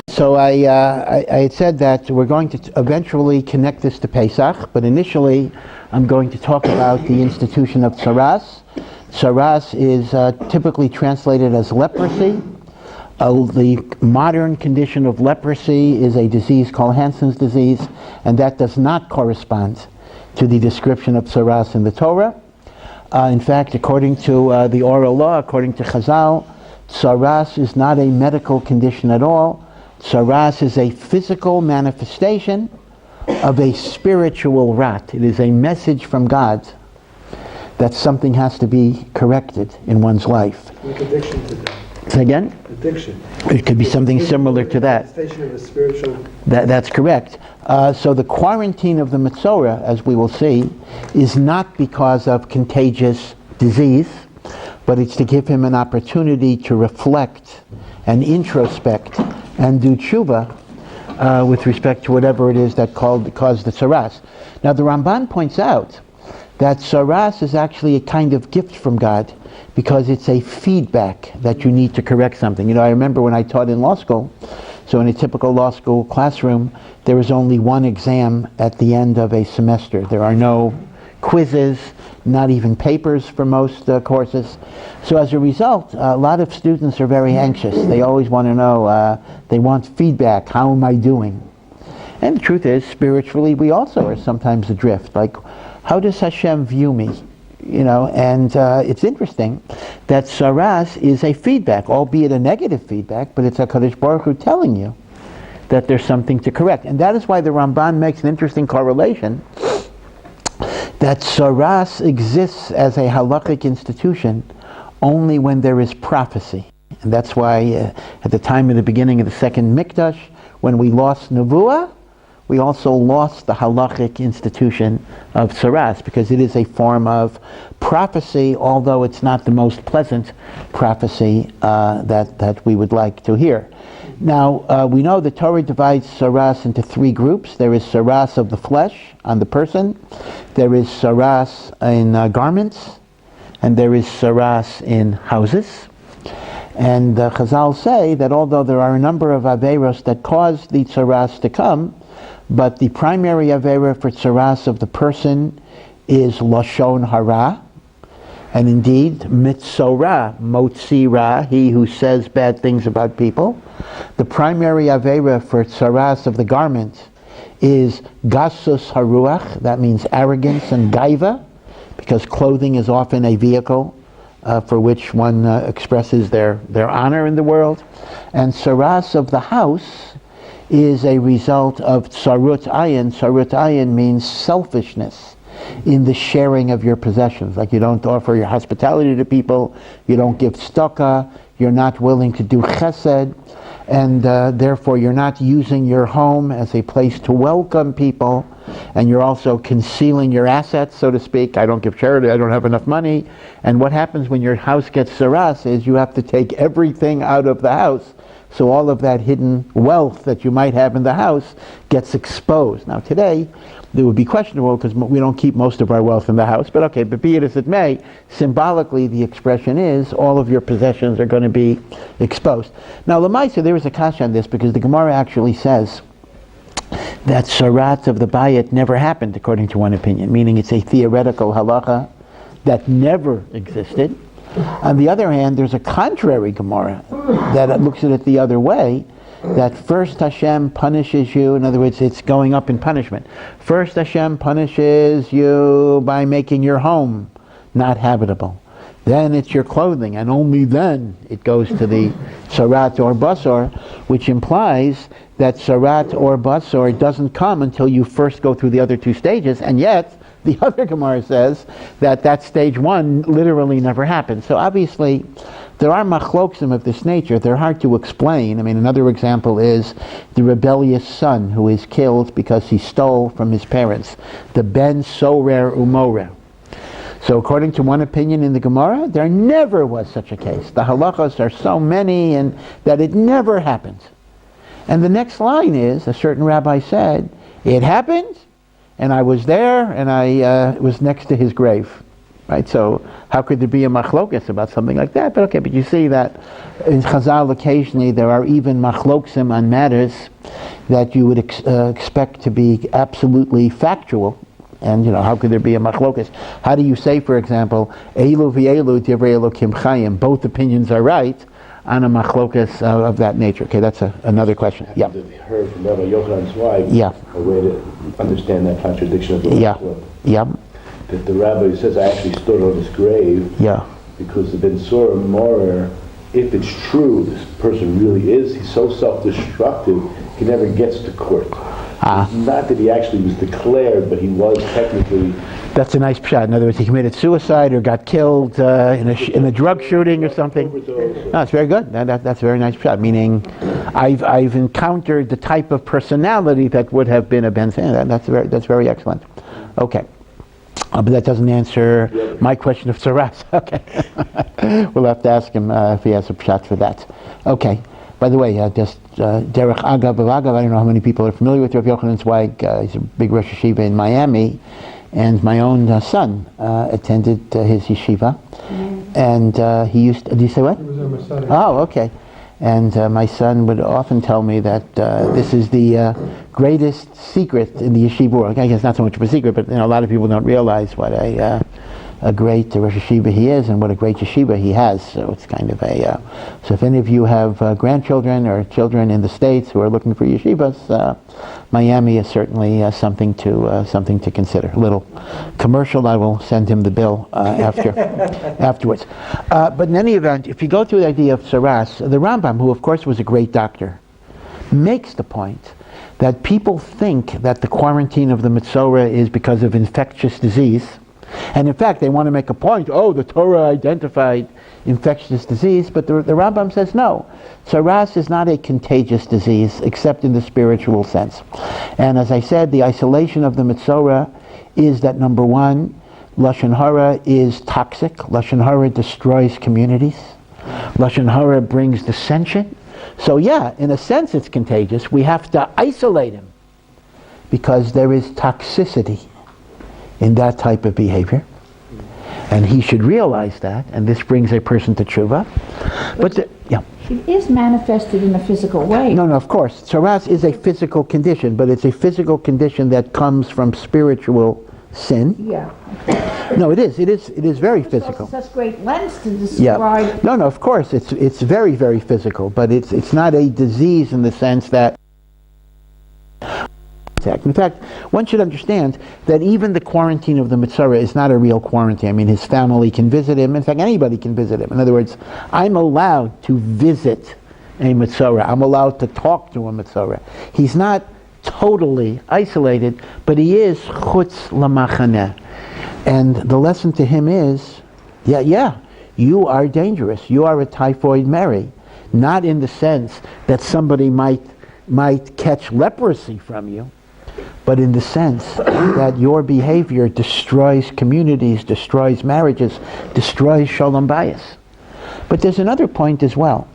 So I had said that we're going to eventually connect this to Pesach, but initially I'm going to talk about the institution of saras. Saras is typically translated as leprosy. The modern condition of leprosy is a disease called Hansen's disease, and that does not correspond to the description of saras in the Torah. In fact, according to the oral law, according to Chazal, saras is not a medical condition at all. Saras is a physical manifestation of a spiritual rot. It is a message from God that something has to be corrected in one's life. Like addiction to that. Say again? Addiction. It could be something similar to that. Manifestation of a spiritual. That's correct. So the quarantine of the Metzorah, as we will see, is not because of contagious disease, but it's to give him an opportunity to reflect and introspect and do tshuva with respect to whatever it is that caused the saras. Now the Ramban points out that saras is actually a kind of gift from God because it's a feedback that you need to correct something. You know, I remember when I taught in law school, so in a typical law school classroom, there is only one exam at the end of a semester. There are no quizzes, not even papers for most courses. So as a result, a lot of students are very anxious. They always want to know, they want feedback. How am I doing? And the truth is, spiritually, we also are sometimes adrift. Like, how does Hashem view me? You know, and it's interesting that saras is a feedback, albeit a negative feedback, but it's HaKadosh Baruch Hu telling you that there's something to correct. And that is why the Ramban makes an interesting correlation that saras exists as a halachic institution only when there is prophecy. And that's why at the time of the beginning of the second Mikdash, when we lost Nevuah, we also lost the halachic institution of saras, because it is a form of prophecy, although it's not the most pleasant prophecy that we would like to hear. Now, we know the Torah divides saras into three groups. There is saras of the flesh, on the person. There is saras in garments. And there is saras in houses. And Chazal say that although there are a number of averos that cause the saras to come, but the primary avera for saras of the person is lashon hara. And indeed, Metzorah, motzi ra, he who says bad things about people. The primary avera for saras of the garment is gasus haruach, that means arrogance and gaiva, because clothing is often a vehicle for which one expresses their honor in the world. And saras of the house is a result of tsarut ayin. Tsarut ayin means selfishness in the sharing of your possessions. Like you don't offer your hospitality to people, you don't give tzedakah, you're not willing to do chesed, and therefore you're not using your home as a place to welcome people, and you're also concealing your assets, so to speak. I don't give charity, I don't have enough money. And what happens when your house gets saras is you have to take everything out of the house, so all of that hidden wealth that you might have in the house gets exposed. Now today, it would be questionable because we don't keep most of our wealth in the house, but okay, but be it as it may, symbolically the expression is all of your possessions are going to be exposed. Now Lamaisa, there is a kasha on this because the Gemara actually says that sarat of the bayit never happened according to one opinion, meaning it's a theoretical halacha that never existed. On the other hand, there's a contrary Gemara that looks at it the other way, that first Hashem punishes you, in other words, it's going up in punishment. First Hashem punishes you by making your home not habitable. Then it's your clothing, and only then it goes to the sarat or basar, which implies that sarat or basar doesn't come until you first go through the other two stages, and yet the other Gemara says that stage one literally never happened. So obviously, there are machloksim of this nature. They're hard to explain. I mean, another example is the rebellious son who is killed because he stole from his parents. The ben sorer umorer. So according to one opinion in the Gemara, there never was such a case. The halachos are so many and that it never happened. And the next line is, a certain rabbi said, it happened, and I was there, and I was next to his grave. Right? So how could there be a machlokas about something like that? But okay, but you see that in Chazal occasionally there are even machloksim on matters that you would expect to be absolutely factual. And how could there be a machlokas? How do you say, for example, Elu v'elu divrei Elokim chayim? Both opinions are right on a machlokas of that nature. Okay, that's another question. Yeah. Heard from Rabbi Yochanan's wife. Yeah. A way to understand that contradiction of the Machlokas. Yeah. That the rabbi says, I actually stood on his grave. Yeah. Because the Metzorah Morer, if it's true, this person really is, he's so self-destructive, he never gets to court. Not that he actually was declared, but he was technically. That's a nice shot. In other words, he committed suicide or got killed in a drug shooting or something. No, it's very good. That's a very nice shot. Meaning, I've encountered the type of personality that would have been a Ben Zan. That's very excellent. Okay. But that doesn't answer my question of saras. Okay. We'll have to ask him if he has a shot for that. Okay. By the way, just Derech Agav Agav, I don't know how many people are familiar with Rav Yochanan Zweig. He's a big Rosh Yeshiva in Miami, and my own son attended his yeshiva. And he used to, did you say what? He was on Masada. Oh, okay. And my son would often tell me that this is the greatest secret in the yeshiva world. I guess not so much of a secret, but a lot of people don't realize what a great Rosh Yeshiva he is and what a great yeshiva he has. So it's kind of a... so if any of you have grandchildren or children in the States who are looking for yeshivas, Miami is certainly something to consider. A little commercial, I will send him the bill afterwards. But in any event, if you go through the idea of saras, the Rambam, who of course was a great doctor, makes the point that people think that the quarantine of the Metzorah is because of infectious disease. And in fact, they want to make a point, the Torah identified infectious disease, but the Rambam says no. Saras is not a contagious disease, except in the spiritual sense. And as I said, the isolation of the Metzorah is that, number one, Lashon Hara is toxic. Lashon Hara destroys communities. Lashon Hara brings dissension. So yeah, in a sense it's contagious. We have to isolate him because there is toxicity in that type of behavior, and he should realize that, and this brings a person to tshuva. But it is manifested in a physical way. No, of course. Saras is a physical condition, but it's a physical condition that comes from spiritual sin. Yeah. No, it is very physical. Such great lens to describe. Yeah. No, of course, it's very, very physical, but it's not a disease in the sense that. In fact, one should understand that even the quarantine of the Metzorah is not a real quarantine. I mean, his family can visit him. In fact, anybody can visit him. In other words, I'm allowed to visit a Metzorah. I'm allowed to talk to a Metzorah. He's not totally isolated, but he is chutz lamachaneh. And the lesson to him is, you are dangerous. You are a typhoid Mary. Not in the sense that somebody might catch leprosy from you, but in the sense that your behavior destroys communities, destroys marriages, destroys shalom bayis. But there's another point as well.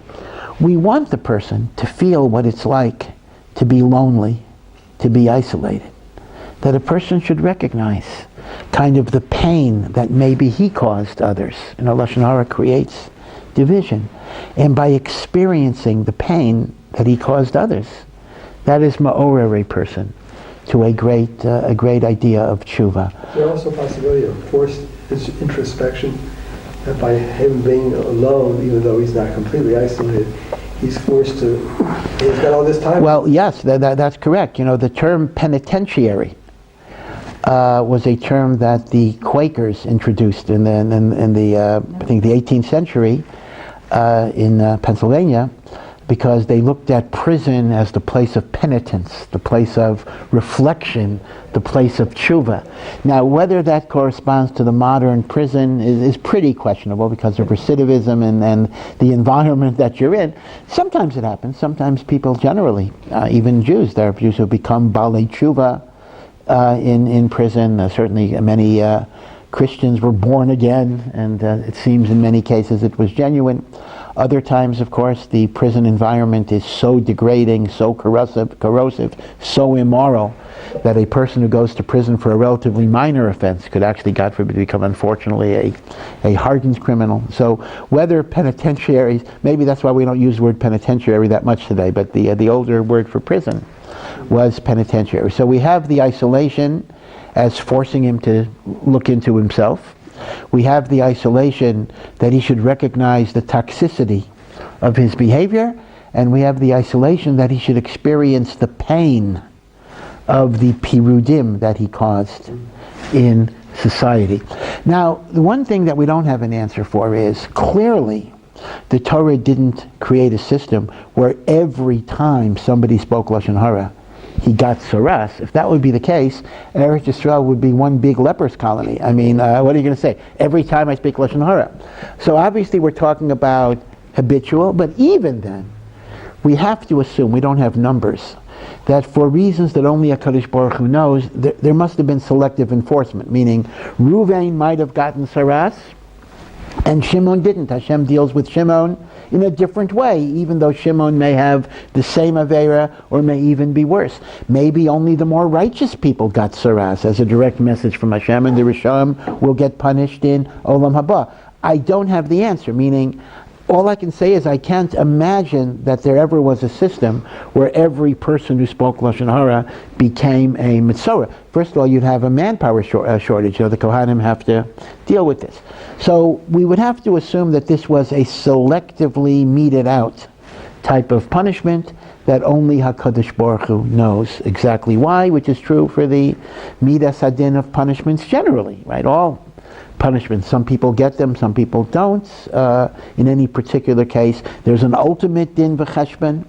We want the person to feel what it's like to be lonely, to be isolated. That a person should recognize kind of the pain that maybe he caused others. Lashon Hara creates division. And by experiencing the pain that he caused others, that is ma'orer a person to a great idea of tshuva. There's also a possibility of forced introspection, that by him being alone, even though he's not completely isolated, he's forced to, he's got all this time. Well, yes, that's correct. The term penitentiary was a term that the Quakers introduced in the I think the 18th century in Pennsylvania, because they looked at prison as the place of penitence, the place of reflection, the place of tshuva. Now, whether that corresponds to the modern prison is pretty questionable because of recidivism and the environment that you're in. Sometimes it happens. Sometimes people generally, even Jews, there are Jews who become balei tshuva in prison. Certainly many Christians were born again, and it seems in many cases it was genuine. Other times, of course, the prison environment is so degrading, so corrosive, so immoral, that a person who goes to prison for a relatively minor offense could actually, God forbid, become, unfortunately, a hardened criminal. So whether penitentiaries, maybe that's why we don't use the word penitentiary that much today, but the older word for prison was penitentiary. So we have the isolation as forcing him to look into himself. We have the isolation that he should recognize the toxicity of his behavior, and we have the isolation that he should experience the pain of the pirudim that he caused in society. Now, the one thing that we don't have an answer for is, clearly, the Torah didn't create a system where every time somebody spoke Lashon Hara, he got saras. If that would be the case, Eretz Yisrael would be one big lepers colony. I mean, what are you going to say? Every time I speak Lashon Hara. So obviously we're talking about habitual, but even then, we have to assume, we don't have numbers, that for reasons that only HaKadosh Baruch Hu knows, there must have been selective enforcement, meaning Ruvain might have gotten saras, and Shimon didn't. Hashem deals with Shimon in a different way, even though Shimon may have the same Aveira or may even be worse. Maybe only the more righteous people got saras as a direct message from Hashem, and the Rishon will get punished in Olam Haba. I don't have the answer, meaning all I can say is I can't imagine that there ever was a system where every person who spoke Lashon Hara became a Metzorah. First of all, you'd have a manpower shortage. The Kohanim have to deal with this. So we would have to assume that this was a selectively meted out type of punishment that only HaKadosh Baruch Hu knows exactly why, which is true for the Midas Hadin of punishments generally, right? All punishments. Some people get them, some people don't. In any particular case, there's an ultimate din v'cheshbon,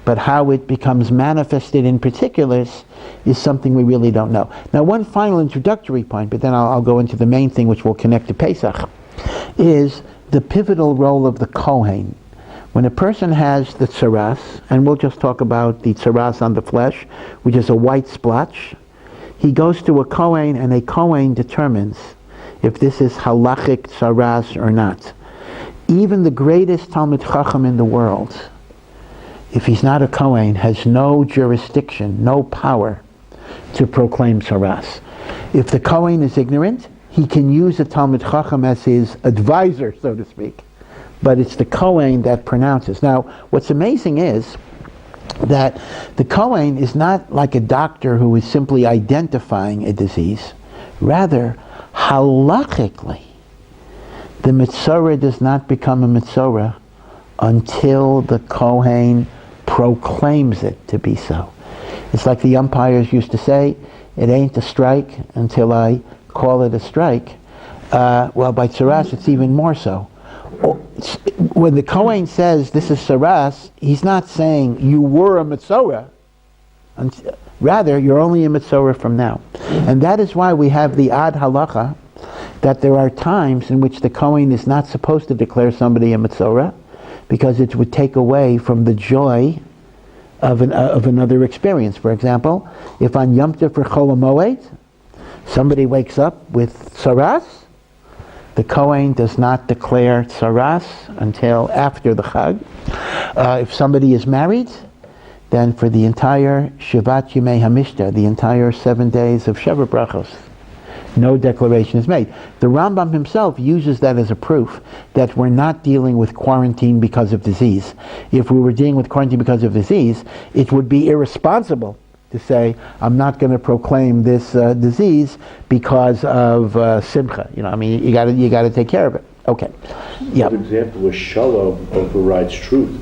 but how it becomes manifested in particulars is something we really don't know. Now, one final introductory point, but then I'll go into the main thing which will connect to Pesach, is the pivotal role of the cohen. When a person has the saras, and we'll just talk about the saras on the flesh, which is a white splotch, he goes to a cohen, and a cohen determines if this is halachic saras or not. Even the greatest Talmid Chacham in the world, if he's not a Kohen, has no jurisdiction, no power to proclaim saras. If the Kohen is ignorant, he can use a Talmid Chacham as his advisor, so to speak. But it's the Kohen that pronounces. Now, what's amazing is that the Kohen is not like a doctor who is simply identifying a disease. Rather, halachically, the Metzorah does not become a Metzorah until the Kohen proclaims it to be so. It's like the umpires used to say, it ain't a strike until I call it a strike. Well, by saras, it's even more so. When the Kohen says this is saras, he's not saying you were a Metzorah. Rather, you're only a Metzorah from now. And that is why we have the ad halacha, that there are times in which the Kohen is not supposed to declare somebody a Metzorah, because it would take away from the joy of another experience. For example, if on Yom Tov for Chol HaMoed, somebody wakes up with saras, the Kohen does not declare saras until after the Chag. If somebody is married, then for the entire Shivat Yimei HaMishta, the entire 7 days of Sheva Brachos, no declaration is made. The Rambam himself uses that as a proof that we're not dealing with quarantine because of disease. If we were dealing with quarantine because of disease, it would be irresponsible to say, I'm not going to proclaim this disease because of simcha. You got to take care of it. Okay. Yeah. An example was shalom overrides truth.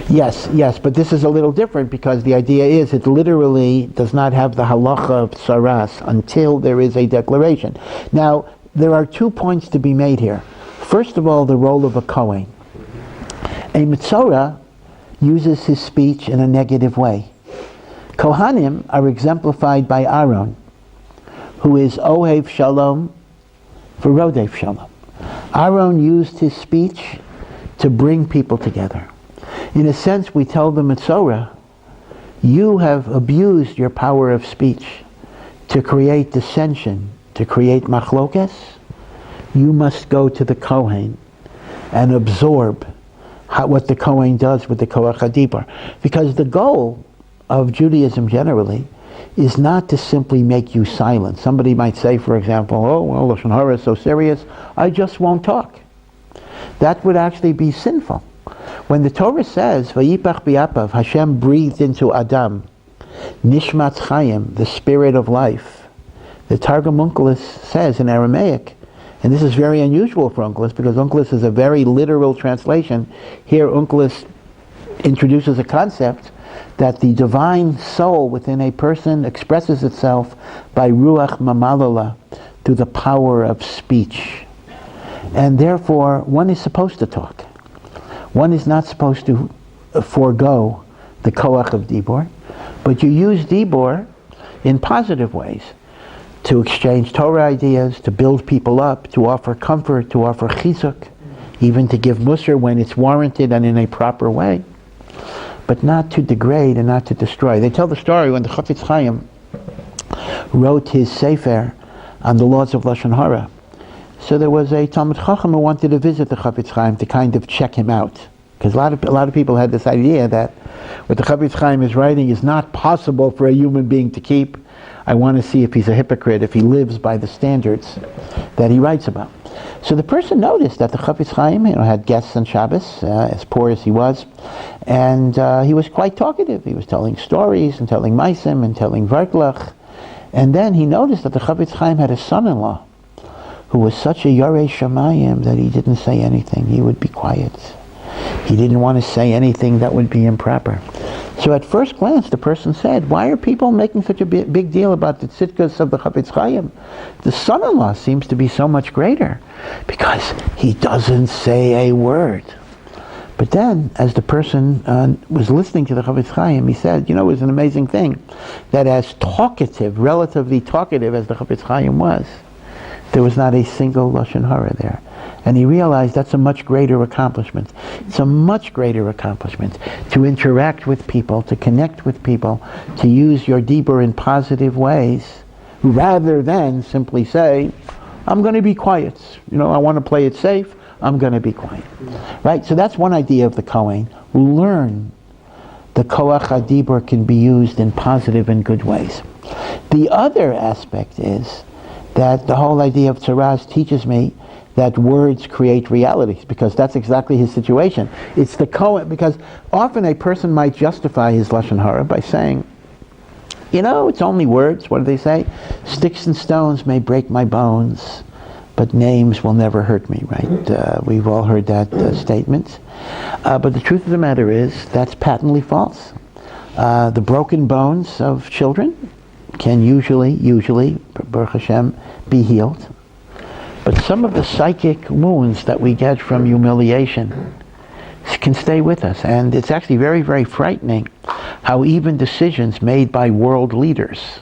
Yes, but this is a little different because the idea is it literally does not have the halacha of saras until there is a declaration. Now, there are 2 points to be made here. First of all, the role of a kohen. A Metzorah uses his speech in a negative way. Kohanim are exemplified by Aaron, who is Ohev Shalom for Rodev Shalom. Aaron used his speech to bring people together. In a sense, we tell the Metzorah, you have abused your power of speech to create dissension, to create machlokes. You must go to the Kohen and absorb what the Kohen does with the Koach HaDibur. Because the goal of Judaism generally is not to simply make you silent. Somebody might say, for example, oh, well, Lashon Hara is so serious, I just won't talk. That would actually be sinful. When the Torah says, Vayipach bi'apav, Hashem breathed into Adam, Nishmat Chayim, the spirit of life. The Targum Onkelos says in Aramaic, and this is very unusual for Onkelos because Onkelos is a very literal translation. Here Onkelos introduces a concept that the divine soul within a person expresses itself by Ruach Mamalola, through the power of speech. And therefore, one is supposed to talk. One is not supposed to forego the Koach of Dibur, but you use Dibur in positive ways, to exchange Torah ideas, to build people up, to offer comfort, to offer chizuk, even to give musar when it's warranted and in a proper way, but not to degrade and not to destroy. They tell the story when the Chafetz Chaim wrote his Sefer on the laws of Lashon Hara. So there was a Talmid Chacham who wanted to visit the Chafetz Chaim to kind of check him out. Because a lot of people had this idea that what the Chafetz Chaim is writing is not possible for a human being to keep. I want to see if he's a hypocrite, if he lives by the standards that he writes about. So the person noticed that the Chafetz Chaim, had guests on Shabbos, as poor as he was, and he was quite talkative. He was telling stories and telling maisim and telling varklach. And then he noticed that the Chafetz Chaim had a son-in-law who was such a Yarei Shamayim that he didn't say anything. He would be quiet. He didn't want to say anything that would be improper. So at first glance, the person said, why are people making such a big deal about the tzidkas of the Chafetz Chaim? The son-in-law seems to be so much greater because he doesn't say a word. But then, as the person was listening to the Chafetz Chaim, he said, it was an amazing thing that as talkative, relatively talkative as the Chafetz Chaim was, there was not a single Lashon Hara there. And he realized that's a much greater accomplishment. It's a much greater accomplishment to interact with people, to connect with people, to use your Dibur in positive ways, rather than simply say, I'm going to be quiet. I want to play it safe. I'm going to be quiet. Right? So that's one idea of the Kohen. Learn the Koach HaDibur can be used in positive and good ways. The other aspect is that the whole idea of saras teaches me that words create realities, because that's exactly his situation. It's the Kohen, because often a person might justify his Lashon Hara by saying, it's only words. What do they say? Sticks and stones may break my bones, but names will never hurt me, right? We've all heard that statement. But the truth of the matter is, that's patently false. The broken bones of children can usually, Baruch Hashem, be healed. But some of the psychic wounds that we get from humiliation can stay with us. And it's actually very, very frightening how even decisions made by world leaders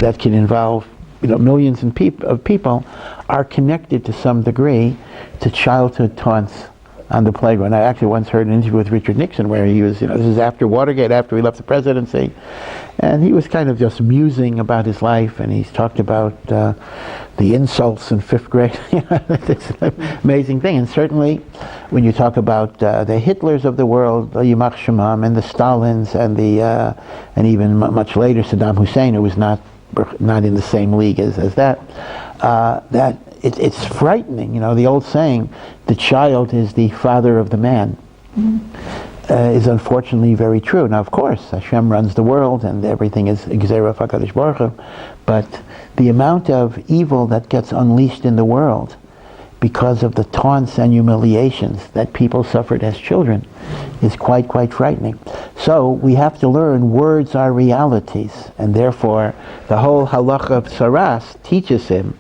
that can involve millions of people are connected to some degree to childhood taunts on the playground. I actually once heard an interview with Richard Nixon where he was, this is after Watergate, after he left the presidency, and he was kind of just musing about his life, and he's talked about the insults in 5th grade. It's an amazing thing. And certainly when you talk about the Hitlers of the world, Yimach Shemam, and the Stalins, and even much later Saddam Hussein, who was not in the same league as that, it's frightening. The old saying, the child is the father of the man, is unfortunately very true. Now, of course, Hashem runs the world and everything is Gzera HaKadosh Baruch Hu, but the amount of evil that gets unleashed in the world because of the taunts and humiliations that people suffered as children is quite frightening. So we have to learn words are realities, and therefore the whole halacha of saras teaches him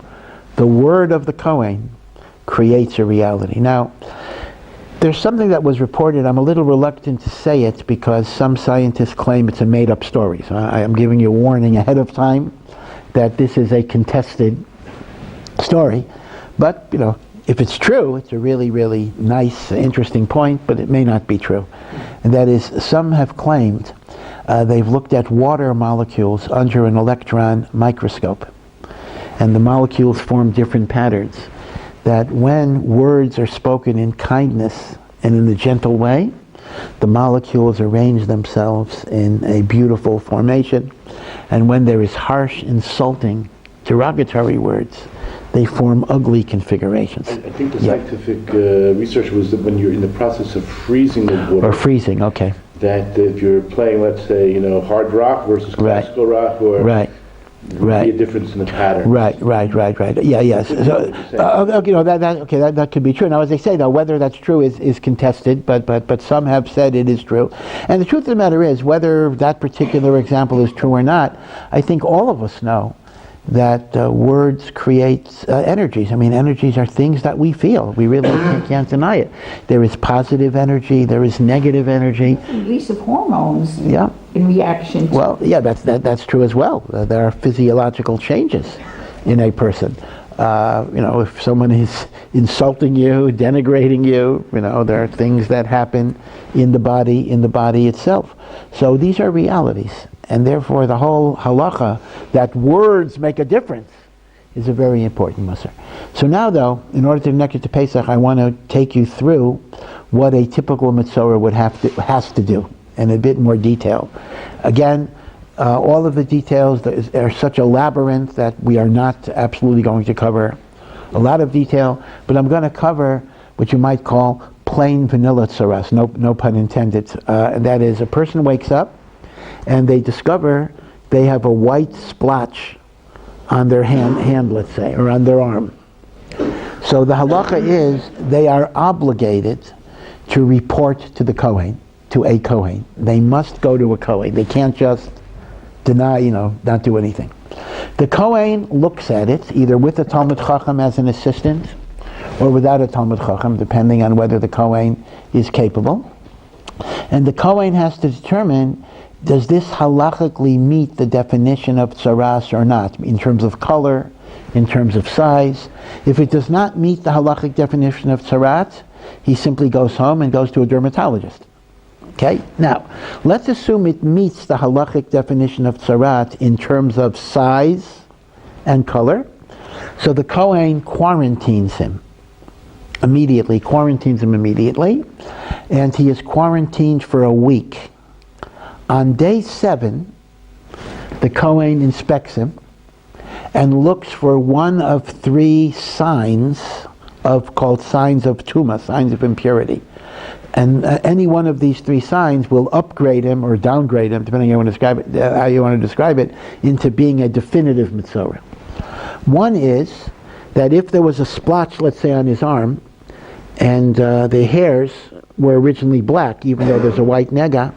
the word of the Kohen creates a reality. Now, there's something that was reported, I'm a little reluctant to say it because some scientists claim it's a made-up story. So I am giving you a warning ahead of time that this is a contested story. But, if it's true, it's a really, really nice, interesting point, but it may not be true. And that is, some have claimed they've looked at water molecules under an electron microscope. And the molecules form different patterns. That when words are spoken in kindness and in a gentle way, the molecules arrange themselves in a beautiful formation. And when there is harsh, insulting, derogatory words, they form ugly configurations. I think the scientific research was that when you're in the process of freezing the water, or freezing, okay, that if you're playing, let's say, hard rock versus classical rock, or be a difference in the pattern. Right. Yeah, yes. So, that could be true. Now, as I say, though, whether that's true is contested, but some have said it is true. And the truth of the matter is, whether that particular example is true or not, I think all of us know that words create energies. I mean, energies are things that we feel. We really can't deny it. There is positive energy. There is negative energy. Release of hormones. Yeah. In reaction to... Well, yeah, that's true as well. There are physiological changes in a person. If someone is insulting you, denigrating you, there are things that happen in the body itself. So these are realities. And therefore, the whole halacha that words make a difference is a very important musar. So now, though, in order to connect it to Pesach, I want to take you through what a typical Metzorah has to do in a bit more detail. Again, all of the details are such a labyrinth that we are not absolutely going to cover a lot of detail, but I'm going to cover what you might call plain vanilla saras, no pun intended. That is, a person wakes up and they discover they have a white splotch on their hand, let's say, or on their arm. So the halacha is they are obligated to report to the cohen, to a cohen. They must go to a cohen. They can't just deny, not do anything. The cohen looks at it, either with a Talmud Chacham as an assistant, or without a Talmud Chacham, depending on whether the cohen is capable. And the cohen has to determine, does this halachically meet the definition of saras or not, in terms of color, in terms of size? If it does not meet the halachic definition of sarat, he simply goes home and goes to a dermatologist. Okay? Now, let's assume it meets the halachic definition of sarat in terms of size and color. So the Kohen quarantines him immediately, and he is quarantined for a week. On day 7, the Kohen inspects him and looks for one of 3 signs called signs of tumah, signs of impurity. And any one of these 3 signs will upgrade him or downgrade him, depending on how you want to describe it, into being a definitive Metzorah. One is that if there was a splotch, let's say, on his arm, and the hairs were originally black, even though there's a white nega,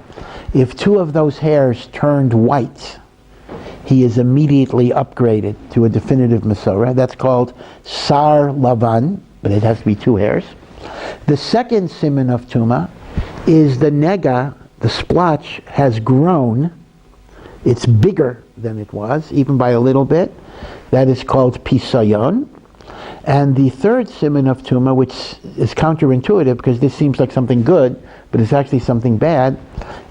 if 2 of those hairs turned white, he is immediately upgraded to a definitive Metzorah. That's called sar lavan, but it has to be 2 hairs. The second siman of Tumah is the nega, the splotch, has grown. It's bigger than it was, even by a little bit. That is called pisayon. And the third siman of Tumah, which is counterintuitive because this seems like something good, but it's actually something bad,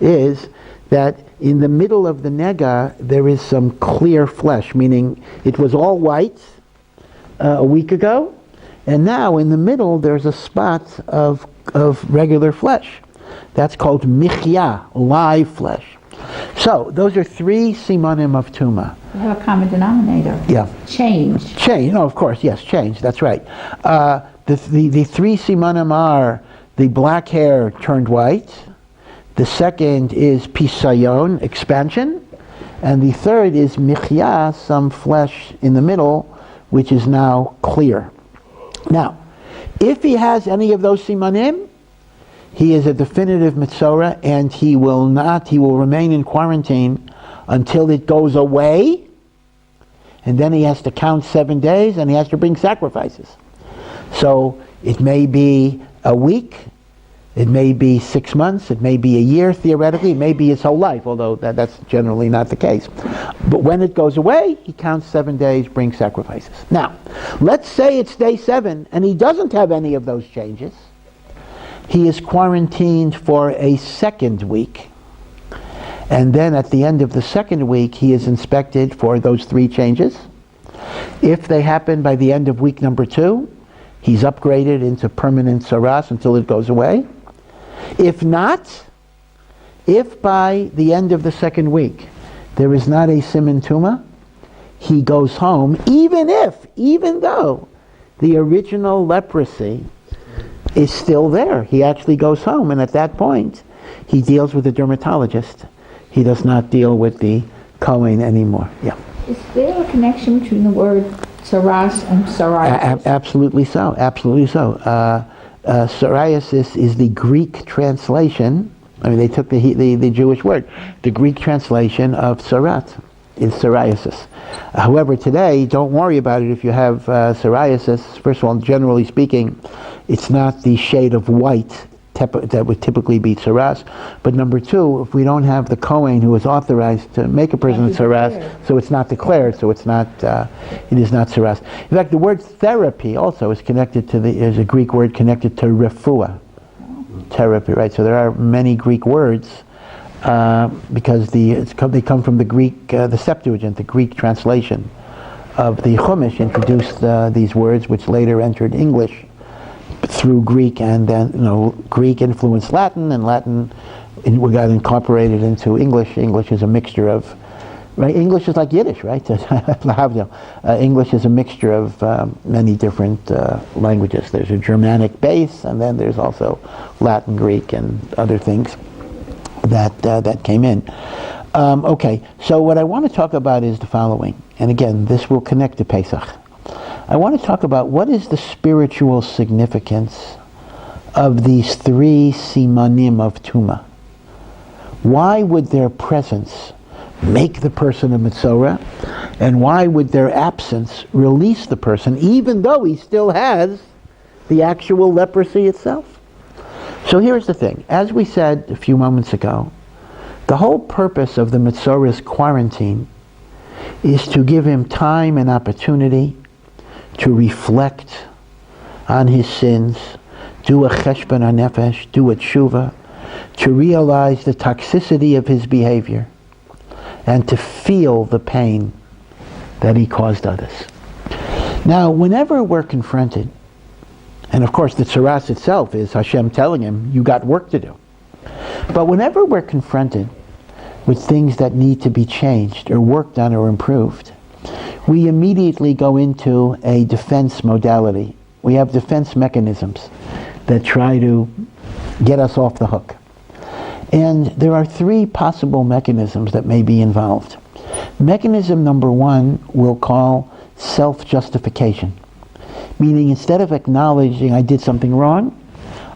is that in the middle of the nega there is some clear flesh, meaning it was all white a week ago, and now in the middle there's a spot of regular flesh. That's called michya, live flesh. So those are 3 simanim of Tumah. We have a common denominator. Yeah. Change. Change, of course, yes, change, that's right. The 3 simanim are the black hair turned white, the second is pisayon, expansion, and the third is michya, some flesh in the middle, which is now clear. Now, if he has any of those simanim, he is a definitive Metzorah, and he will remain in quarantine until it goes away, and then he has to count 7 days, and he has to bring sacrifices. So it may be a week, it may be 6 months, it may be a year theoretically, it may be his whole life, although that's generally not the case. But when it goes away, he counts 7 days, brings sacrifices. Now, let's say it's day 7, and he doesn't have any of those changes. He is quarantined for a second week. And then at the end of the second week, he is inspected for those 3 changes. If they happen by the end of week number 2, he's upgraded into permanent saras until it goes away. If not, if by the end of the second week there is not a siman tuma, he goes home, even though the original leprosy is still there. He actually goes home, and at that point, he deals with the dermatologist. He does not deal with the cohen anymore. Yeah. Is there a connection between the word saras and psoriasis? Absolutely so. Absolutely so. Psoriasis is the Greek translation. I mean, they took the Jewish word. The Greek translation of sarat is psoriasis. However, today, don't worry about it if you have psoriasis. First of all, generally speaking, it's not the shade of white that would typically be saras. But number two, if we don't have the cohen who is authorized to make a person saras, so it's not declared, so it's not, it is not saras. In fact, the word therapy also is connected to is a Greek word connected to refuah, therapy, right? So there are many Greek words because they come from the Greek, the Septuagint, the Greek translation of the Chumash introduced these words, which later entered English through Greek, and then Greek influenced Latin, and Latin we got incorporated into English. English is a mixture of, right? English is like Yiddish, right? English is a mixture of many different languages. There's a Germanic base, and then there's also Latin, Greek, and other things that came in. Okay, so what I want to talk about is the following, and again, this will connect to Pesach. I want to talk about what is the spiritual significance of these three simanim of Tuma. Why would their presence make the person a Metzorah, and why would their absence release the person even though he still has the actual leprosy itself? So here's the thing. As we said a few moments ago, the whole purpose of the Metzorah's quarantine is to give him time and opportunity to reflect on his sins, do a cheshbon hanefesh, do a tshuva, to realize the toxicity of his behavior, and to feel the pain that he caused others. Now, whenever we're confronted, and of course the saras itself is Hashem telling him, you got work to do. But whenever we're confronted with things that need to be changed or worked on or improved, we immediately go into a defense modality. We have defense mechanisms that try to get us off the hook. And there are three possible mechanisms that may be involved. Mechanism number one we'll call self-justification, meaning instead of acknowledging I did something wrong,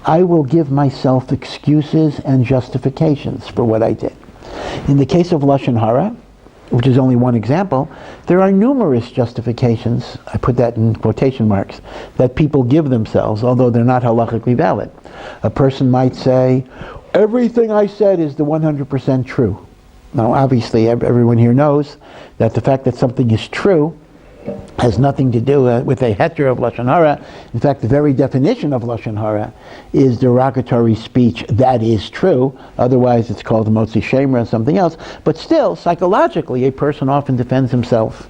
I will give myself excuses and justifications for what I did. In the case of Lashon Hara, which is only one example, there are numerous justifications, I put that in quotation marks, that people give themselves, although they're not halachically valid. A person might say, everything I said is the 100% true. Now, obviously, everyone here knows that the fact that something is true has nothing to do with a heter of Lashon Hara. In fact, the very definition of Lashon Hara is derogatory speech that is true. Otherwise, it's called motzi shemra or something else. But still, psychologically, a person often defends himself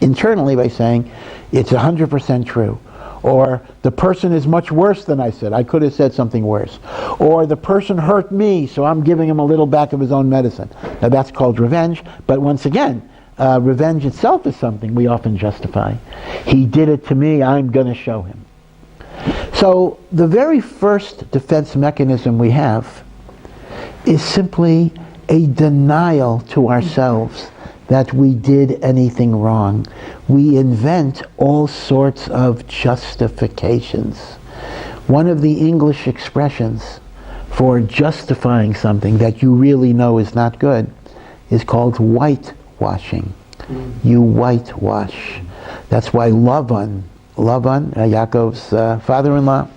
internally by saying, it's 100% true. Or, the person is much worse than I said. I could have said something worse. Or, the person hurt me, so I'm giving him a little back of his own medicine. Now, that's called revenge. But once again, revenge itself is something we often justify. He did it to me, I'm going to show him. So the very first defense mechanism we have is simply a denial to ourselves that we did anything wrong. We invent all sorts of justifications. One of the English expressions for justifying something that you really know is not good is called whitewashing. You whitewash. That's why Lavan, Yaakov's father-in-law,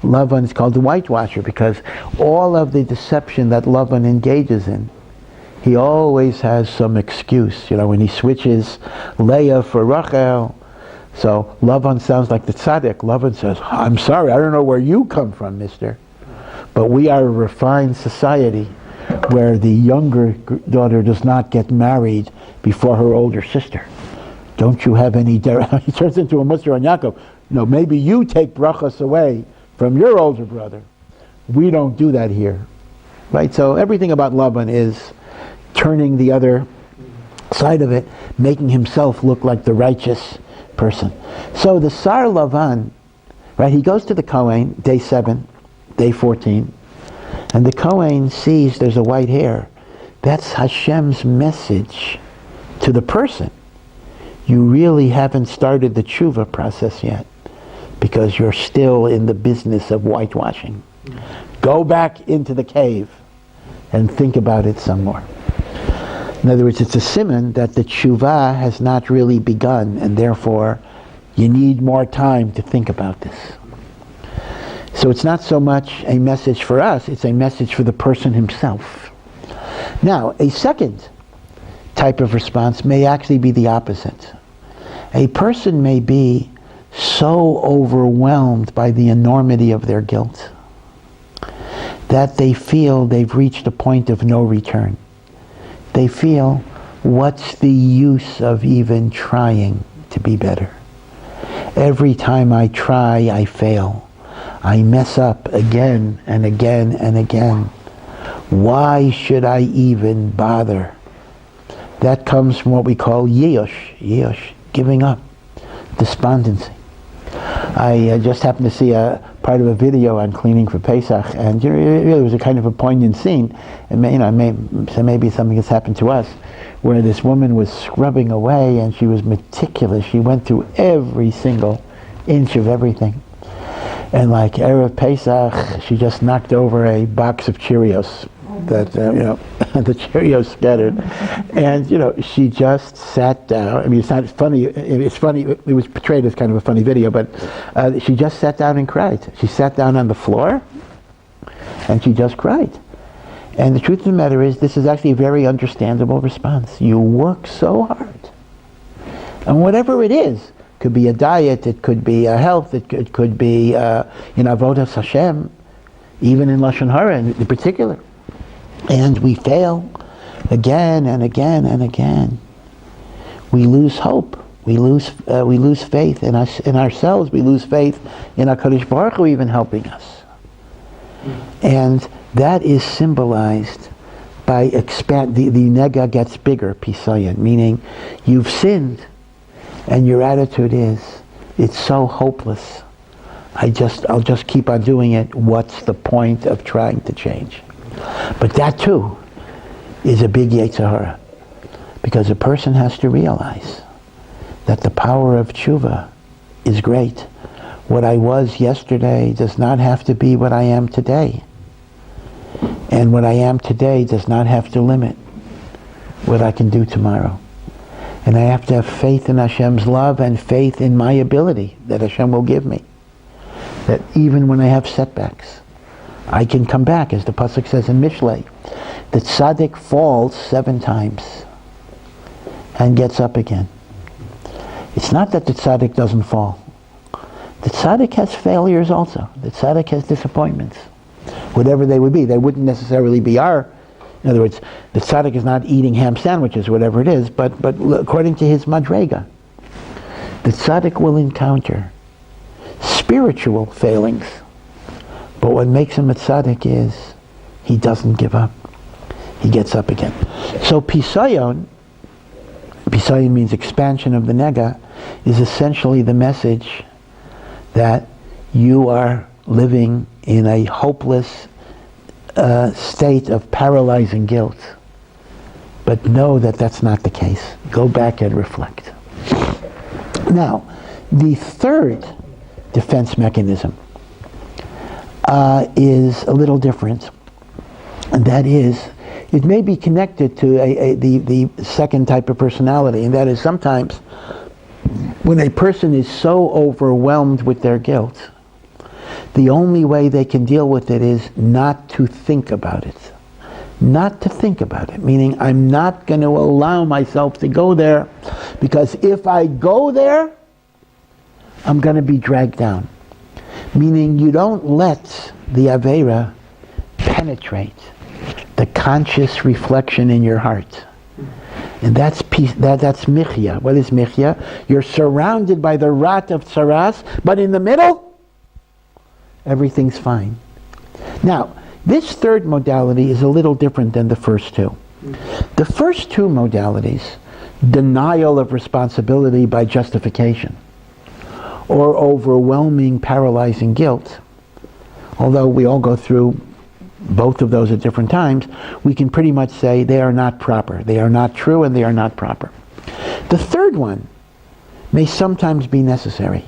Lavan is called the whitewasher, because all of the deception that Lavan engages in, he always has some excuse. When he switches Leah for Rachel, so Lavan sounds like the tzaddik. Lavan says, I'm sorry, I don't know where you come from, mister, but we are a refined society where the younger daughter does not get married before her older sister. Don't you have any... He turns into a Musar on Yaakov. No, maybe you take brachas away from your older brother, We don't do that here. Right? So everything about Laban is turning the other side of it, making himself look like the righteous person. So the Sar Lavan, right, he goes to the Cohen, day 7, day 14, and the Cohen sees there's a white hair. That's Hashem's message to the person. You really haven't started the tshuva process yet, because you're still in the business of whitewashing. Go back into the cave and think about it some more. In other words, it's a siman that the tshuva has not really begun, and therefore you need more time to think about this. So it's not so much a message for us, it's a message for the person himself. Now, a second type of response may actually be the opposite. A person may be so overwhelmed by the enormity of their guilt that they feel they've reached a point of no return. They feel, what's the use of even trying to be better? Every time I try, I fail. I mess up again and again and again. Why should I even bother? That comes from what we call yiush, giving up, despondency. I just happened to see a part of a video on cleaning for Pesach, and it really was a kind of a poignant scene. And maybe something has happened to us, where this woman was scrubbing away, and she was meticulous. She went through every single inch of everything. And like Erev Pesach, she just knocked over a box of Cheerios that, the Cheerios scattered. And, she just sat down. I mean, it's not funny. It's funny. It was portrayed as kind of a funny video, but she just sat down and cried. She sat down on the floor, and she just cried. And the truth of the matter is, this is actually a very understandable response. You work so hard. And whatever it is, could be a diet, it could be a health, it could be in Avodas Hashem, even in Lashon Hara in particular. And we fail again and again and again. We lose hope. We lose faith in us, in ourselves. We lose faith in HaKadosh Baruch Hu even helping us. And that is symbolized by the nega gets bigger, pisayan, meaning you've sinned, and your attitude is, it's so hopeless. I'll just keep on doing it. What's the point of trying to change? But that too is a big Yetzer Hara, because a person has to realize that the power of tshuva is great. What I was yesterday does not have to be what I am today. And what I am today does not have to limit what I can do tomorrow. And I have to have faith in Hashem's love and faith in my ability that Hashem will give me. That even when I have setbacks, I can come back, as the pasuk says in Mishlei, that tzaddik falls 7 times and gets up again. It's not that the tzaddik doesn't fall. The tzaddik has failures also. The tzaddik has disappointments. Whatever they would be. They wouldn't necessarily be in other words, the tzaddik is not eating ham sandwiches, whatever it is, but according to his madrega, the tzaddik will encounter spiritual failings. But what makes him a tzaddik is he doesn't give up. He gets up again. So pisayon means expansion of the nega, is essentially the message that you are living in a hopeless state of paralyzing guilt. But know that that's not the case. Go back and reflect. Now, the third defense mechanism is a little different. And that is, it may be connected to the second type of personality, and that is sometimes when a person is so overwhelmed with their guilt, the only way they can deal with it is not to think about it. Not to think about it, meaning I'm not going to allow myself to go there, because if I go there, I'm going to be dragged down. Meaning you don't let the Aveira penetrate the conscious reflection in your heart. And that's michya. What is michya? You're surrounded by the rat of saras, but in the middle, everything's fine. Now, this third modality is a little different than the first two. The first two modalities, denial of responsibility by justification, or overwhelming, paralyzing guilt, although we all go through both of those at different times, we can pretty much say they are not proper. They are not true and they are not proper. The third one may sometimes be necessary.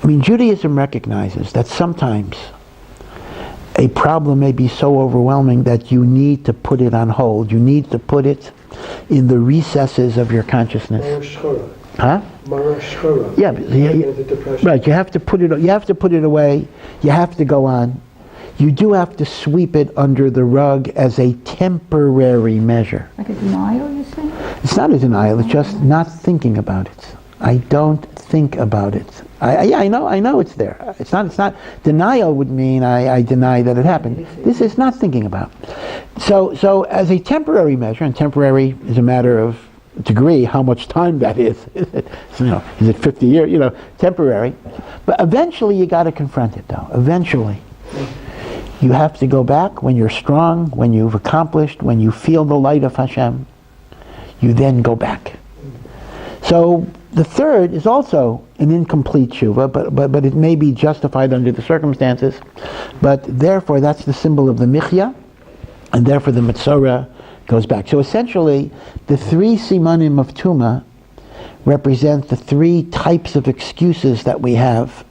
I mean, Judaism recognizes that sometimes a problem may be so overwhelming that you need to put it on hold. You need to put it in the recesses of your consciousness. Huh? Yeah, right. You have to put it. You have to put it away. You have to go on. You do have to sweep it under the rug as a temporary measure. Like a denial, you say? It's not a denial. It's just not thinking about it. I don't think about it. I know it's there. It's not. Denial would mean I deny that it happened. This is not thinking about. So as a temporary measure, and temporary is a matter of degree, how much time that is. Is it 50 years? Temporary. But eventually you got to confront it, though. Eventually. You have to go back when you're strong, when you've accomplished, when you feel the light of Hashem. You then go back. So the third is also an incomplete tshuva, but it may be justified under the circumstances. But therefore, that's the symbol of the michya, and therefore the Metzorah goes back. So essentially, the three simanim of Tuma represent the three types of excuses that we have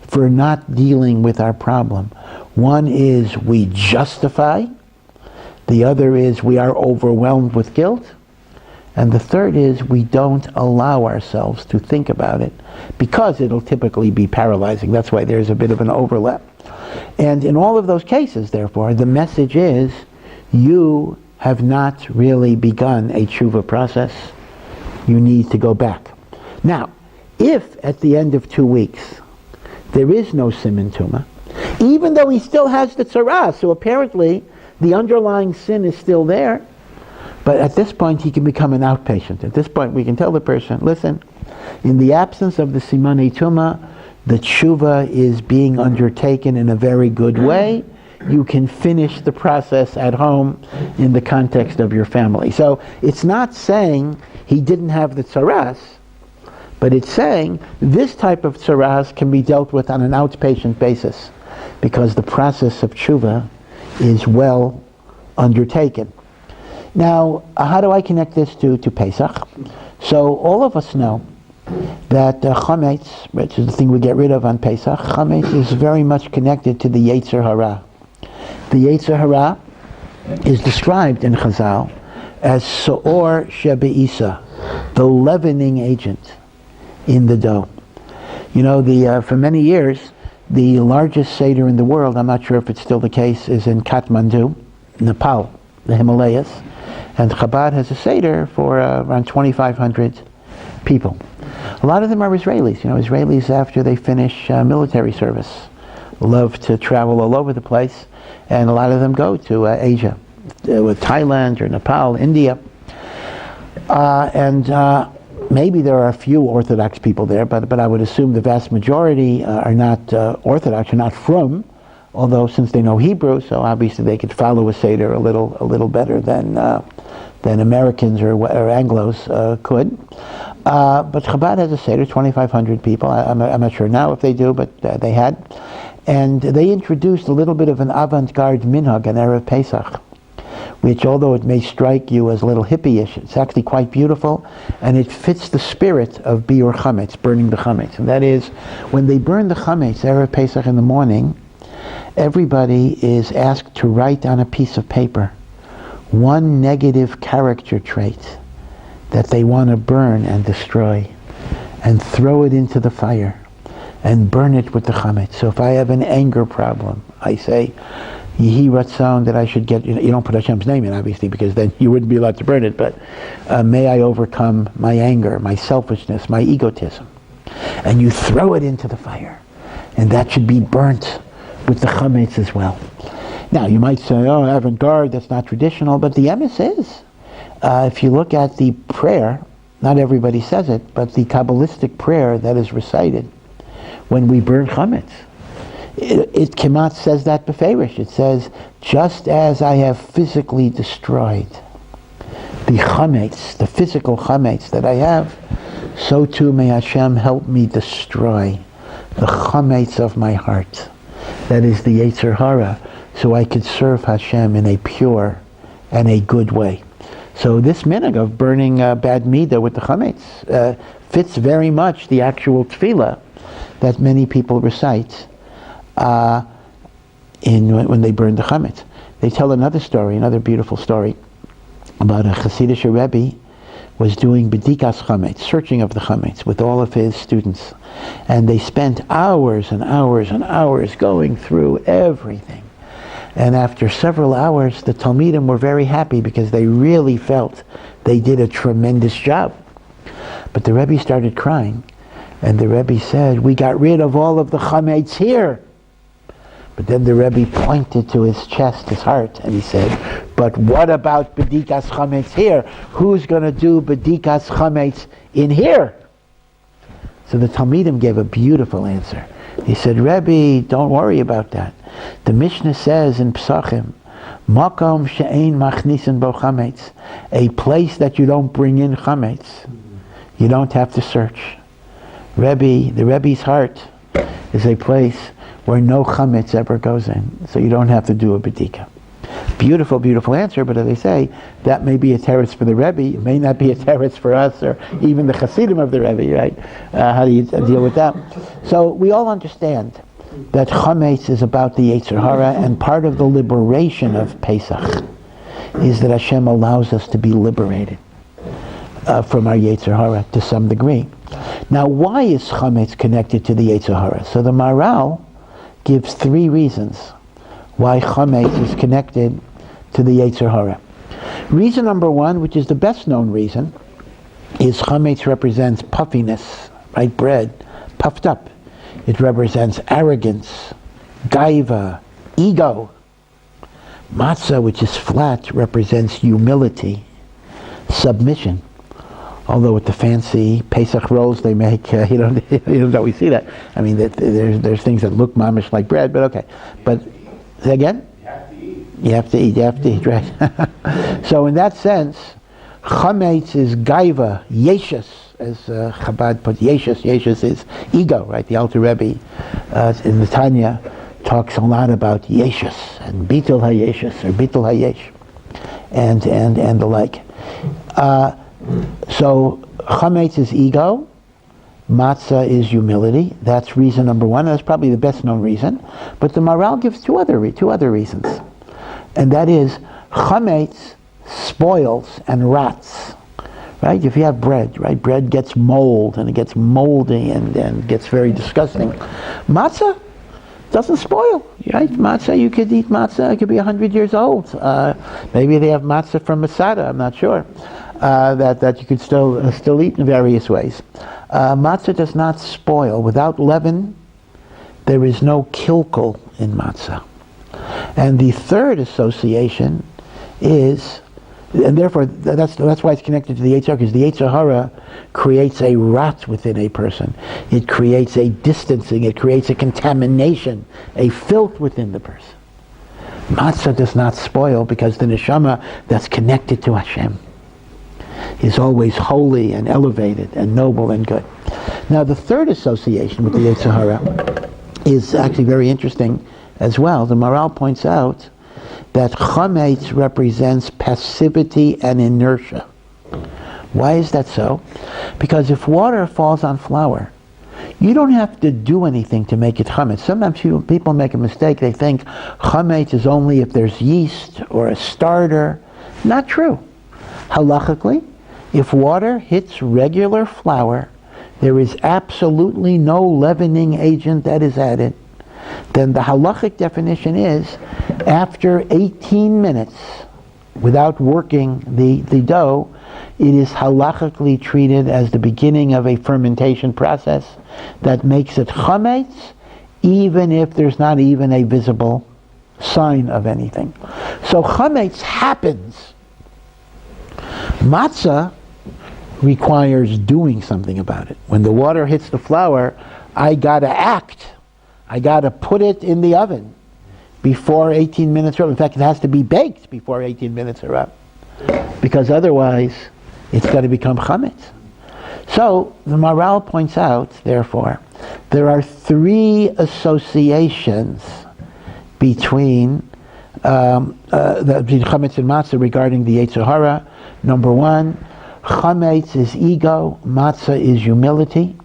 for not dealing with our problem. One is we justify, the other is we are overwhelmed with guilt, and the third is we don't allow ourselves to think about it because it'll typically be paralyzing. That's why there's a bit of an overlap. And in all of those cases, therefore, the message is you have not really begun a tshuva process. You need to go back. Now, if at the end of 2 weeks there is no siman tuma, even though he still has the saras, so apparently the underlying sin is still there, but at this point he can become an outpatient. At this point we can tell the person, listen, in the absence of the simanei tuma, the tshuva is being undertaken in a very good way. You can finish the process at home in the context of your family. So it's not saying he didn't have the saras, but it's saying this type of saras can be dealt with on an outpatient basis because the process of tshuva is well undertaken. Now, how do I connect this to Pesach? So all of us know that chametz, which is the thing we get rid of on Pesach, chametz is very much connected to the Yetzer Hara. The Yetzer Hara is described in Chazal as So'or Shebe'isa, the leavening agent in the dough. For many years, the largest Seder in the world, I'm not sure if it's still the case, is in Kathmandu, Nepal, the Himalayas. And Chabad has a Seder for around 2,500 people. A lot of them are Israelis. Israelis, after they finish military service, love to travel all over the place. And a lot of them go to Asia, with Thailand or Nepal, India. Maybe there are a few Orthodox people there, but I would assume the vast majority are not Orthodox, are not frum, although since they know Hebrew, so obviously they could follow a Seder a little better than Americans or Anglos could. But Chabad has a Seder, 2,500 people. I'm not sure now if they do, but they had. And they introduced a little bit of an avant-garde minhag on Erev Pesach, which, although it may strike you as a little hippie-ish, it's actually quite beautiful, and it fits the spirit of biur chametz, burning the chametz. And that is, when they burn the chametz, Erev Pesach in the morning, everybody is asked to write on a piece of paper one negative character trait that they want to burn and destroy, and throw it into the fire, and burn it with the chametz. So if I have an anger problem, I say, Yehi Ratzon, that I should get, you don't put Hashem's name in, obviously, because then you wouldn't be allowed to burn it, but may I overcome my anger, my selfishness, my egotism. And you throw it into the fire. And that should be burnt with the chametz as well. Now, you might say, avant-garde, that's not traditional, but the emes is. If you look at the prayer, not everybody says it, but the Kabbalistic prayer that is recited when we burn chametz, It Kemat says that beferish. It says, just as I have physically destroyed the chametz, the physical chametz that I have, so too may Hashem help me destroy the chametz of my heart. That is the Yetzer Hara, so I could serve Hashem in a pure and a good way. So this minhag of burning bad midah with the chametz fits very much the actual tefillah that many people recite when they burn the chametz. They tell another story, another beautiful story, about a Hasidic Rebbe was doing bedikas chametz, searching of the chametz, with all of his students. And they spent hours and hours and hours going through everything. And after several hours, the Talmidim were very happy because they really felt they did a tremendous job. But the Rebbe started crying, and the Rebbe said, we got rid of all of the chametz here. But then the Rebbe pointed to his chest, his heart, and he said, but what about bedikas chametz here? Who's going to do bedikas chametz in here? So the Talmidim gave a beautiful answer. He said, Rebbe, don't worry about that. The Mishnah says in Pesachim, Makom she'ein machnisin bo chametz, a place that you don't bring in chametz. You don't have to search. The Rebbe's heart is a place where no chametz ever goes in, so you don't have to do a bedika. Beautiful, beautiful answer, but as I say, that may be a teretz for the Rebbe, it may not be a teretz for us, or even the Hasidim of the Rebbe, right? How do you deal with that? So we all understand that chametz is about the Yetzer Hara, and part of the liberation of Pesach is that Hashem allows us to be liberated from our Yetzer Hara to some degree. Now, why is chametz connected to the Yetzer Hara? So the Maharal gives 3 reasons why chametz is connected to the Yetzer Hara. Reason number 1, which is the best known reason, is chametz represents puffiness, right? Bread, puffed up. It represents arrogance, gaiva, ego. Matzah, which is flat, represents humility, submission. Although with the fancy Pesach rolls they make, you don't always see that. I mean, there's things that look mamish like bread, but okay. But, say again? You have to eat, right? So in that sense, chametz is gaiva, yeshus, as Chabad put yeshus. Yeshus is ego, right? The Alter Rebbe in the Tanya talks a lot about yeshus, and bitul hayeshus, or bitul hayesh, and the like. So chametz is ego, matzah is humility. That's reason number 1. That's probably the best known reason. But the Maharal gives two other reasons, and that is chametz spoils and rots. Right? If you have bread, right, bread gets mold and it gets moldy and gets very disgusting. Matzah doesn't spoil, right? Matzah, you could eat matzah, it could be 100 years old. Maybe they have matzah from Masada, I'm not sure. That you could still eat in various ways. Matzah does not spoil. Without leaven, there is no kilkel in matzah. And the third association is, and therefore that's why it's connected to the Yetzer Hara, because the Yetzer Hara creates a rot within a person. It creates a distancing, it creates a contamination, a filth within the person. Matzah does not spoil because the neshama that's connected to Hashem is always holy and elevated and noble and good. Now the third association with the Yetzer Hara is actually very interesting as well. The Maharal points out that chametz represents passivity and inertia. Why is that so? Because if water falls on flour, you don't have to do anything to make it chametz. Sometimes people make a mistake. They think chametz is only if there's yeast or a starter. Not true. Halachically, if water hits regular flour, there is absolutely no leavening agent that is added. Then the halachic definition is, after 18 minutes, without working the dough, it is halachically treated as the beginning of a fermentation process that makes it chametz, even if there's not even a visible sign of anything. So chametz happens. Matzah requires doing something about it. When the water hits the flour, I gotta act. I got to put it in the oven before 18 minutes are up. In fact, it has to be baked before 18 minutes are up, because otherwise it's going to become chametz. So the Maharal points out, therefore, there are three associations between chametz and matzah regarding the Yetzer Hara. Number one, chametz is ego, matzah is humility.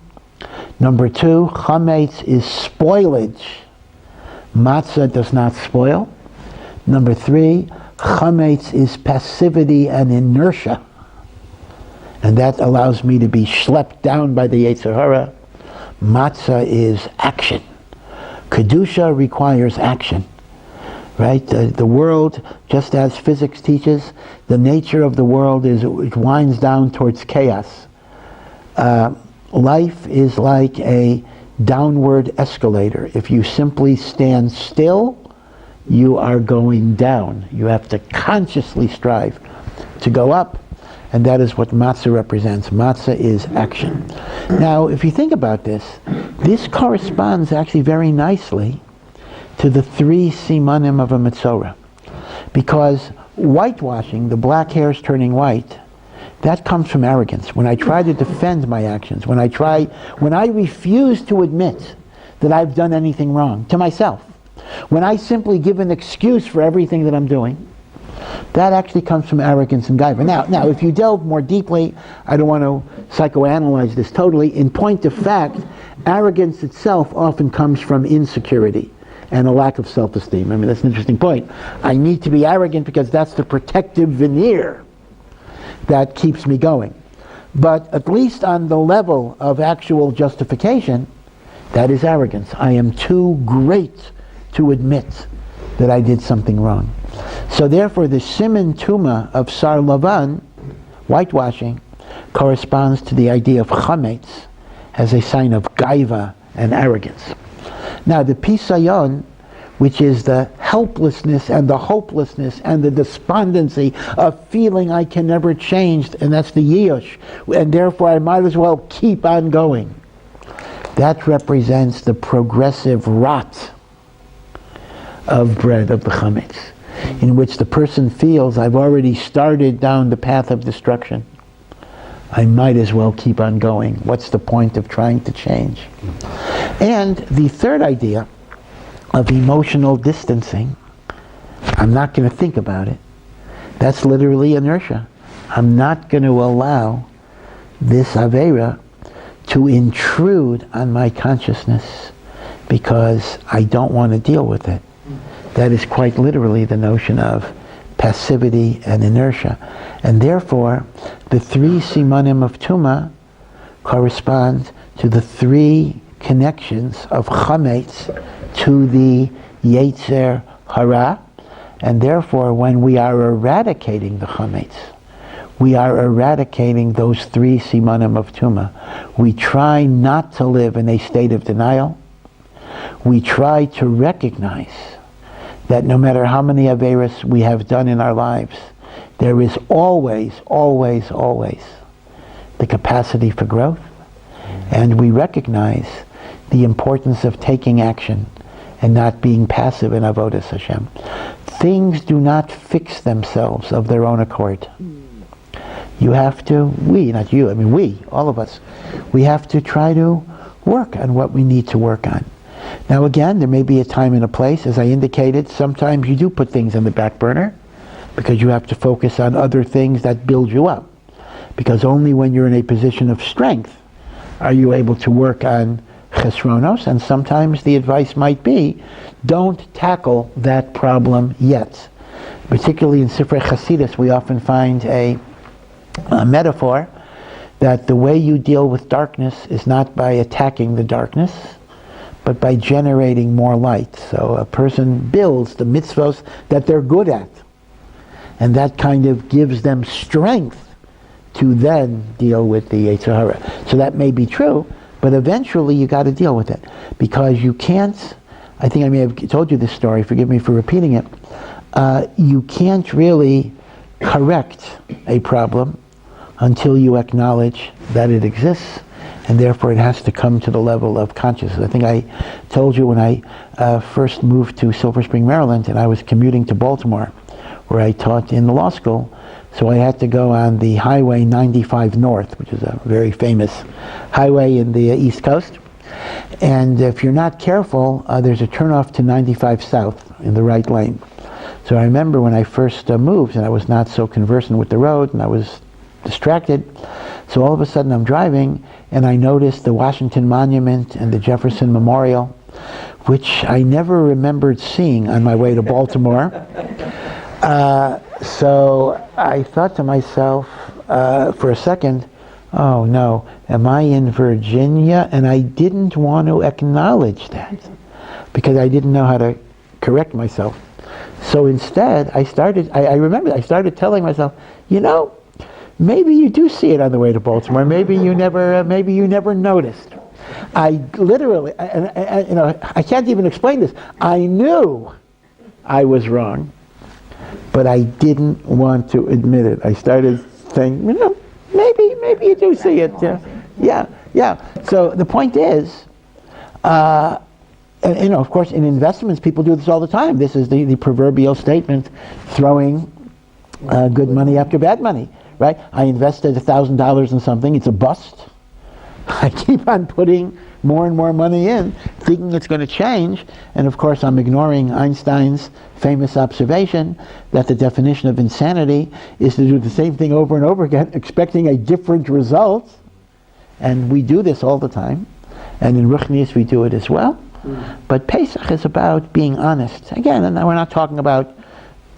Number two, chametz is spoilage, matzah does not spoil. Number three, chametz is passivity and inertia, and that allows me to be schlepped down by the Yetzer Hara. Matzah is action. Kedusha requires action, right? The world, just as physics teaches, the nature of the world is it winds down towards chaos. Life is like a downward escalator. If you simply stand still, you are going down. You have to consciously strive to go up, and that is what matzah represents. Matzah is action. Now, if you think about this corresponds actually very nicely to the three simanim of a Metzorah, because whitewashing, the black hairs turning white, that comes from arrogance. When I try to defend my actions, when I refuse to admit that I've done anything wrong to myself, when I simply give an excuse for everything that I'm doing, that actually comes from arrogance and gaiva. Now, if you delve more deeply, I don't want to psychoanalyze this totally. In point of fact, arrogance itself often comes from insecurity and a lack of self-esteem. I mean, that's an interesting point. I need to be arrogant because that's the protective veneer that keeps me going. But at least on the level of actual justification, that is arrogance. I am too great to admit that I did something wrong. So therefore, the siman tuma of sar lavan, whitewashing, corresponds to the idea of chametz as a sign of gaiva and arrogance. Now, the pisayon, which is the helplessness and the hopelessness and the despondency of feeling I can never change, and that's the yiyush, and therefore I might as well keep on going. That represents the progressive rot of bread, of the chametz, in which the person feels, I've already started down the path of destruction. I might as well keep on going. What's the point of trying to change? And the third idea of emotional distancing, I'm not going to think about it. That's literally inertia. I'm not going to allow this aveira to intrude on my consciousness because I don't want to deal with it. That is quite literally the notion of passivity and inertia. And therefore, the three simanim of Tuma correspond to the three connections of chametz to the Yetzer Hara. And therefore, when we are eradicating the chametz, we are eradicating those three simanim of Tuma. We try not to live in a state of denial. We try to recognize that no matter how many averos we have done in our lives, there is always, always, always the capacity for growth. And we recognize the importance of taking action and not being passive in avodas Hashem. Things do not fix themselves of their own accord. You have to, we, all of us, we have to try to work on what we need to work on. Now again, there may be a time and a place, as I indicated, sometimes you do put things on the back burner because you have to focus on other things that build you up. Because only when you're in a position of strength are you able to work on chesronos, and sometimes the advice might be, don't tackle that problem yet. Particularly in Sifrei Chasidus, we often find a metaphor that the way you deal with darkness is not by attacking the darkness, but by generating more light. So a person builds the mitzvos that they're good at, and that kind of gives them strength to then deal with the Yetzer Hara. So that may be true, but eventually you got to deal with it, because you can't, I think I may have told you this story, forgive me for repeating it, you can't really correct a problem until you acknowledge that it exists, and therefore it has to come to the level of consciousness. I think I told you when I first moved to Silver Spring, Maryland, and I was commuting to Baltimore, where I taught in the law school, so I had to go on the Highway 95 North, which is a very famous highway in the East Coast. And if you're not careful, there's a turnoff to 95 South in the right lane. So I remember when I first moved, and I was not so conversant with the road, and I was distracted. So all of a sudden I'm driving, and I noticed the Washington Monument and the Jefferson Memorial, which I never remembered seeing on my way to Baltimore. So I thought to myself for a second, oh no, am I in Virginia? And I didn't want to acknowledge that because I didn't know how to correct myself. So instead, I remember I started telling myself, you know, maybe you do see it on the way to Baltimore. Maybe you never noticed. I literally, I can't even explain this. I knew I was wrong, but I didn't want to admit it. I started saying, you know, maybe you do see it. Yeah. So the point is, and, of course, in investments, people do this all the time. This is the proverbial statement, throwing good money after bad money, right? I invested $1,000 in something, it's a bust. I keep on putting more and more money in, thinking it's going to change, and of course I'm ignoring Einstein's famous observation that the definition of insanity is to do the same thing over and over again, expecting a different result. And we do this all the time, and in Ruchnius we do it as well. But Pesach is about being honest. Again, and we're not talking about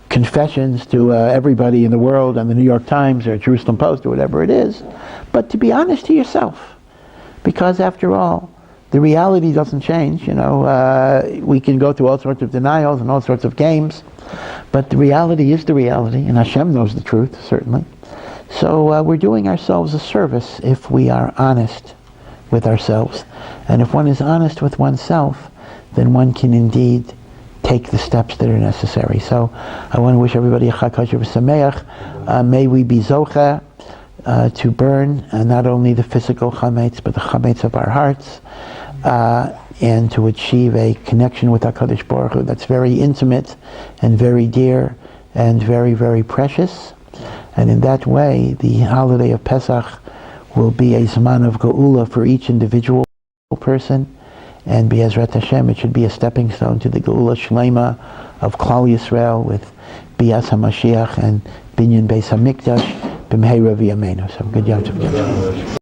confessions to everybody in the world on the New York Times or Jerusalem Post or whatever it is, but to be honest to yourself. Because after all, the reality doesn't change. We can go through all sorts of denials and all sorts of games, but the reality is the reality, and Hashem knows the truth, certainly. So we're doing ourselves a service if we are honest with ourselves. And if one is honest with oneself, then one can indeed take the steps that are necessary. So I want to wish everybody a Chag Kosher v'Sameach. May we be zocheh to burn not only the physical chametz, but the chametz of our hearts, and to achieve a connection with HaKadosh Baruch Hu that's very intimate and very dear and very, very precious. And in that way, the holiday of Pesach will be a Zman of Geula for each individual person, and Be'ezrat Hashem, it should be a stepping stone to the Geula Shlema of Klal Yisrael with Bias HaMashiach and Binyan Beis HaMikdash B'mheira v'yameinu. So good Yom Tov.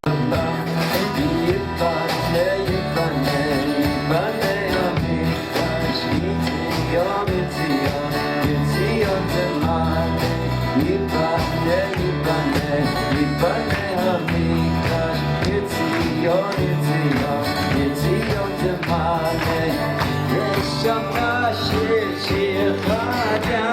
Shama shir shir chadam